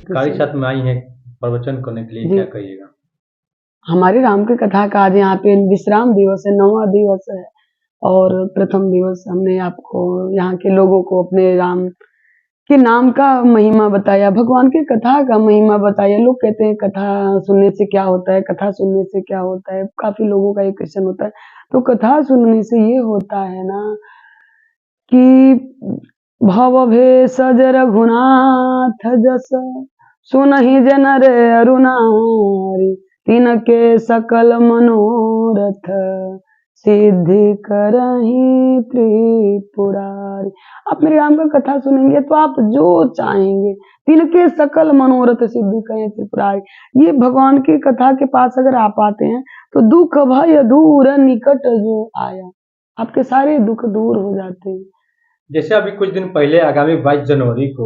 कारी साथ में आई हैं प्रवचन करने के लिए, क्या कहिएगा? हमारी राम की कथा का आज यहाँ पे विश्राम दिवस है, 9वां दिवस है और प्रथम दिवस हमने आपको यहाँ के लोगों को अपने राम के नाम का महिमा बताया, भगवान की कथा का महिमा बताया। लोग कहते हैं कथा सुनने से क्या होता है, कथा सुनने से क्या होता है, काफी लोगों का ये क्वेश्चन होता है। तो कथा सुनने से ये होता है ना कि भव भेषज रघुनाथ जस सुनहि जन रे अरुणारी, तिनके सकल मनोरथ सिद्धि करहि त्रिपुरारी। आप मेरे राम का कथा सुनेंगे तो आप जो चाहेंगे तिनके सकल मनोरथ सिद्धि करें त्रिपुरारी। ये भगवान की कथा के पास अगर आप आते हैं तो दुख भय दूर निकट जो आया, आपके सारे दुख दूर हो जाते हैं। जैसे अभी कुछ दिन पहले आगामी 22 जनवरी को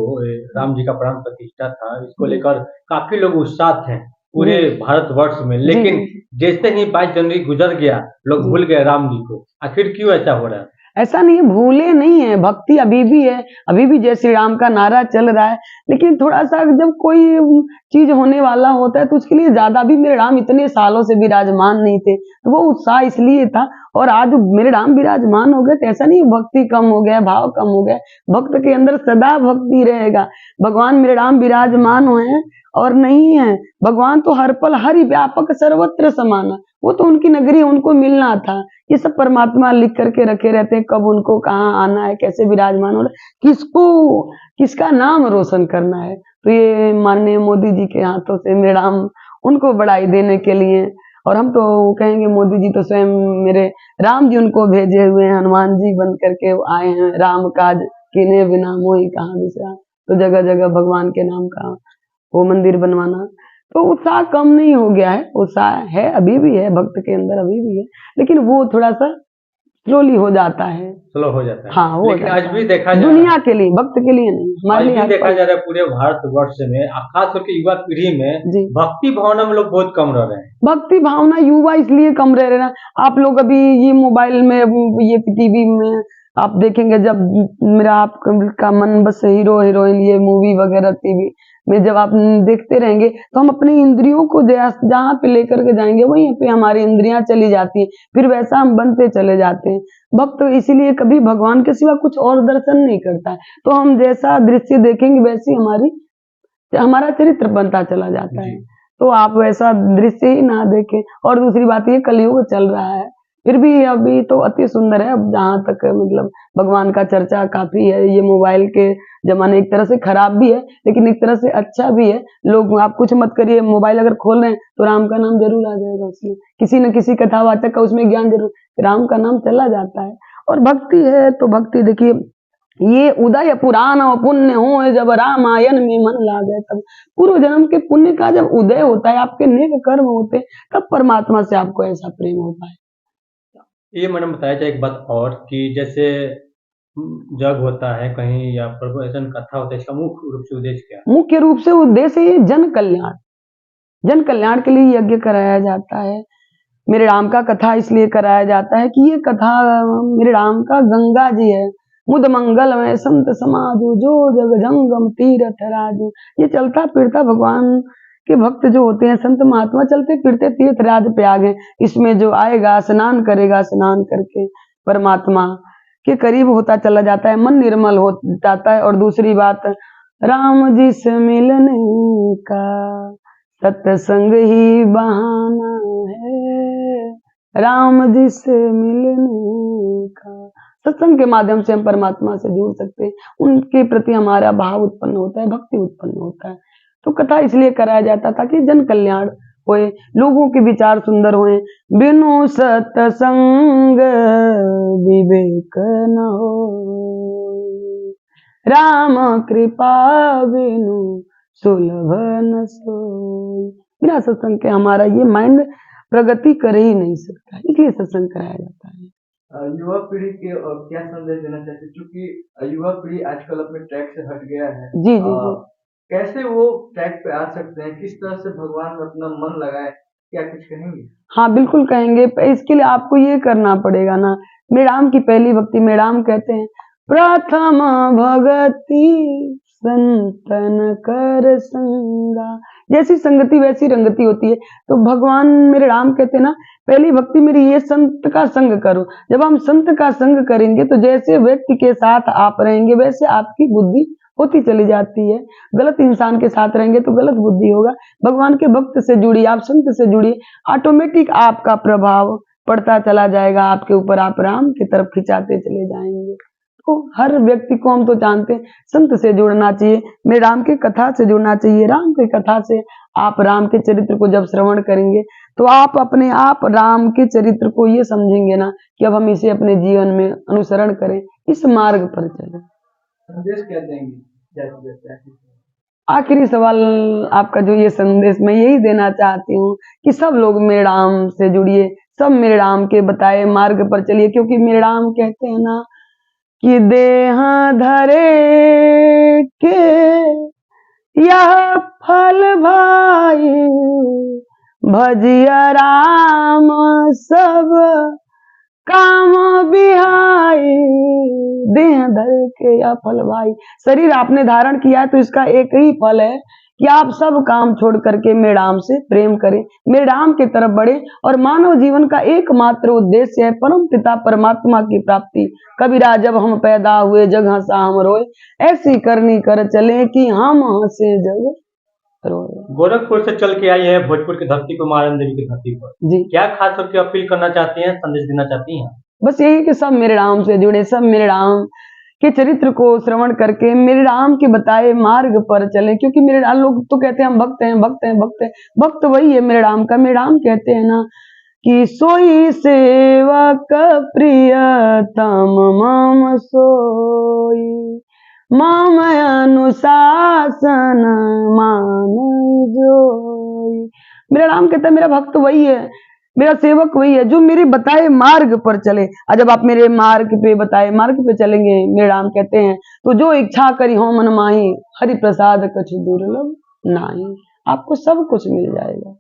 राम जी का प्राण प्रतिष्ठा था, इसको लेकर काफी लोग उत्साह थे पूरे भारतवर्ष में, लेकिन जैसे ही 22 जनवरी गुजर गया लोग भूल गए राम जी को। आखिर क्यों ऐसा हो रहा है? ऐसा नहीं है, भूले नहीं है, भक्ति अभी भी है, अभी भी जय श्री राम का नारा चल रहा है। लेकिन थोड़ा सा जब कोई चीज होने वाला होता है तो उसके लिए ज्यादा भी मेरे राम इतने सालों से विराजमान नहीं थे, तो वो उत्साह इसलिए था। और आज मेरे राम विराजमान हो गए तो ऐसा नहीं भक्ति कम हो गया, भाव कम हो गया, भक्त के अंदर सदा भक्ति रहेगा। भगवान मेरे राम विराजमान हुए और नहीं है, भगवान तो हर पल हरि व्यापक सर्वत्र समाना, वो तो उनकी नगरी उनको मिलना था। ये सब परमात्मा लिख करके रखे रहते हैं, कब उनको कहाँ आना है, कैसे विराजमान होना है, किसको किसका नाम रोशन करना है। तो ये माननीय मोदी जी के हाथों से मेरे राम उनको बढ़ाई देने के लिए, और हम तो कहेंगे मोदी जी तो स्वयं मेरे राम जी उनको भेजे हुए हैं, हनुमान जी बन करके आए हैं। राम काज किने बिना मोहि कहाँ बिसरा, तो जगह जगह भगवान के नाम का वो मंदिर बनवाना। तो उत्साह कम नहीं हो गया है, उत्साह है, अभी भी है, भक्त के अंदर अभी भी है, लेकिन वो थोड़ा सा स्लोली हो जाता है, स्लो हो जाता है। हाँ, लेकिन आज भी देखा जा दुनिया के लिए, भक्त के लिए नहीं, हमारे लिए देखा जा रहा है पूरे भारतवर्ष में, खास करके युवा पीढ़ी में भक्ति भावना में लोग बहुत कम रह रहे हैं। भक्ति भावना युवा इसलिए कम रह रहे हैं, आप लोग अभी ये मोबाइल में, ये टीवी में आप देखेंगे, जब मेरा आपका मन बस हीरो हीरोइन ये मूवी वगैरह टीवी में जब आप देखते रहेंगे तो हम अपनी इंद्रियों को जहाँ पे लेकर के जाएंगे वहीं पे हमारी इंद्रियां चली जाती हैं, फिर वैसा हम बनते चले जाते हैं। भक्त इसीलिए कभी भगवान के सिवा कुछ और दर्शन नहीं करता है, तो हम जैसा दृश्य देखेंगे वैसी हमारा चरित्र बनता चला जाता है। तो आप वैसा दृश्य ही ना देखें। और दूसरी बात ये कलयुग चल रहा है, फिर भी अभी तो अति सुंदर है। अब जहाँ तक मतलब भगवान का चर्चा काफी है, ये मोबाइल के जमाने एक तरह से खराब भी है लेकिन एक तरह से अच्छा भी है। लोग आप कुछ मत करिए, मोबाइल अगर खोल रहे हैं तो राम का नाम जरूर आ जाएगा, उसमें किसी न किसी कथावाचक का उसमें ज्ञान जरूर, राम का नाम चला जाता है। और भक्ति है तो भक्ति देखिए, ये उदय पुराण पुण्य हो जब रामायण में मन लागे, तब पूर्व जन्म के पुण्य का जब उदय होता है, आपके नेक कर्म होते हैं, तब परमात्मा से आपको ऐसा प्रेम होता है। ये मैडम बताया जाए एक बात और कि जैसे जग होता है कहीं या प्रवचन कथा होता है, इसका मुख्य रूप से उद्देश्य क्या है? मुख्य रूप से उद्देश्य ये जन कल्याण, जन कल्याण के लिए यज्ञ कराया जाता है। मेरे राम का कथा इसलिए कराया जाता है कि ये कथा मेरे राम का गंगा जी है। मुद मंगल में संत समाजू जो जग जंगम तीर्थ राजू, ये चलता फिरता भगवान के भक्त जो होते हैं, संत महात्मा चलते फिरते तीर्थ राज पे आ गए। इसमें जो आएगा स्नान करेगा, स्नान करके परमात्मा के करीब होता चला जाता है, मन निर्मल हो जाता है। और दूसरी बात, राम जी से मिलने का सत्संग ही बहाना है, राम जी से मिलने का। सत्संग के माध्यम से हम परमात्मा से जुड़ सकते हैं, उनके प्रति हमारा भाव उत्पन्न होता है, भक्ति उत्पन्न होता है। तो कथा इसलिए कराया जाता था कि जन कल्याण होए, लोगों के विचार सुंदर होए। बिनु सत्संग विवेक न हो, राम कृपा बिनु सुलभ न सोई। बिना सत्संग के हमारा ये माइंड प्रगति कर ही नहीं सकता, इसलिए सत्संग कराया जाता है। युवा पीढ़ी के क्या संदेश देना चाहते हैं, क्योंकि युवा पीढ़ी आजकल अपने ट्रैक से हट गया है। जी जी जी। कैसे वो ट्रैक पे आ सकते हैं, किस तरह से भगवान में अपना मन लगाए, क्या कुछ कहेंगे? हाँ बिल्कुल कहेंगे। इसके लिए आपको ये करना पड़ेगा ना, मेरे राम की पहली भक्ति में राम कहते हैं, प्रथम भगति संतन कर संगा। जैसी संगति वैसी रंगति होती है। तो भगवान मेरे राम कहते हैं ना, पहली भक्ति मेरी ये संत का संग करो। जब हम संत का संग करेंगे तो जैसे व्यक्ति के साथ आप रहेंगे वैसे आपकी बुद्धि होती चली जाती है। गलत इंसान के साथ रहेंगे तो गलत बुद्धि होगा। भगवान के भक्त से जुड़िए, आप संत से जुड़िए, ऑटोमेटिक आपका प्रभाव पड़ता चला जाएगा आपके ऊपर, आप राम की तरफ खिंचाते चले जाएंगे। तो हर व्यक्ति को हम तो जानते हैं संत से जुड़ना चाहिए, मेरे राम की कथा से जुड़ना चाहिए। राम की कथा से आप राम के चरित्र को जब श्रवण करेंगे तो आप अपने आप राम के चरित्र को ये समझेंगे ना कि अब हम इसे अपने जीवन में अनुसरण करें, इस मार्ग पर चलें। संदेश क्या देंगे जैसे जैसे आखिर? आखिरी सवाल आपका जो ये संदेश मैं यही देना चाहती हूँ कि सब लोग मेरे राम से जुड़िए, सब मेरे राम के बताए मार्ग पर चलिए, क्योंकि मेरे राम कहते हैं ना कि देह धरे के यह फल भाई, भजिया राम सब काम बिहाई। देह धर के या फल भाई, शरीर आपने धारण किया है तो इसका एक ही फल है कि आप सब काम छोड़ करके मेरे राम से प्रेम करें, मेरे राम की तरफ बढ़े। और मानव जीवन का एकमात्र उद्देश्य है परम पिता परमात्मा की प्राप्ति। कबीरा जब हम पैदा हुए जग हंसा हम रोए, ऐसी करनी कर चले कि हम हंसे जग रोए। गोरखपुर से चल के आई है भोजपुर की धरती पर, महारानी देवी की धरती पर, जी, क्या खास करके अपील करना चाहती हैं, संदेश देना चाहती हैं? बस यही कि सब मेरे राम से जुड़े, सब मेरे राम के चरित्र को श्रवण करके मेरे राम के बताए मार्ग पर चले। क्योंकि मेरे राम, लोग तो कहते हैं हम भक्त हैं भक्त हैं भक्त हैं, भक्त वही है मेरे राम का। मेरे राम कहते हैं ना कि सोई सेवक प्रियतम मम सोई, मम अनुशासन मान जोई। मेरा राम कहता है मेरा भक्त वही है, मेरा सेवक वही है जो मेरे बताए मार्ग पर चले। और जब आप मेरे मार्ग पे बताए मार्ग पे चलेंगे, मेरे राम कहते हैं, तो जो इच्छा करी हो मन माही, हरि प्रसाद कछु दुर्लभ नाही, आपको सब कुछ मिल जाएगा।